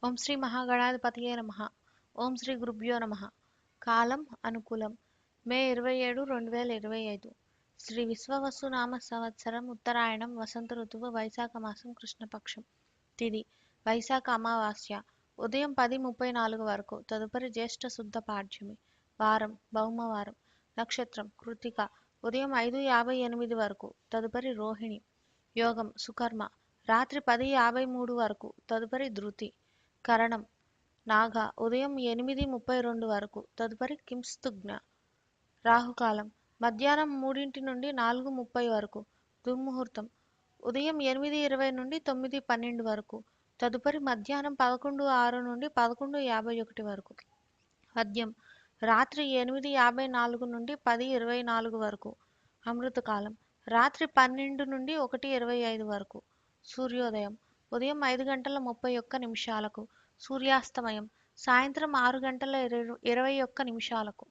ఓం శ్రీ మహాగణాధిపతయే నమః. ఓం శ్రీ గురుభ్యో నమః. కాలం అనుకూలం. మే 27, 2025. శ్రీ విశ్వవసునామ సంవత్సరం ఉత్తరాయణం వసంత ఋతువు వైశాఖ మాసం కృష్ణపక్షం. తిథి వైశాఖ అమావాస్య ఉదయం 10:34 వరకు. తదుపరి జ్యేష్ఠ శుద్ధ పాడ్యమి. వారం భౌమవారం. నక్షత్రం కృత్తిక ఉదయం 5:58 వరకు. తదుపరి రోహిణి. యోగం సుకర్మ రాత్రి 10:53 వరకు. తదుపరి ధృతి. కరణం నాగ ఉదయం 8:32 వరకు. తదుపరి కింస్తుజ్ఞ. రాహుకాలం మధ్యాహ్నం 3 నుండి 4:30 వరకు. దుర్ముహూర్తం ఉదయం 8:20 నుండి 9:12 వరకు. తదుపరి మధ్యాహ్నం 11:06 నుండి 11:51 వరకు. మద్యం రాత్రి 8:54 నుండి 10:24 వరకు. అమృతకాలం రాత్రి 12 నుండి 1:25 వరకు. సూర్యోదయం ఉదయం 5:31 నిమిషాలకు. సూర్యాస్తమయం సాయంత్రం 6:21 నిమిషాలకు.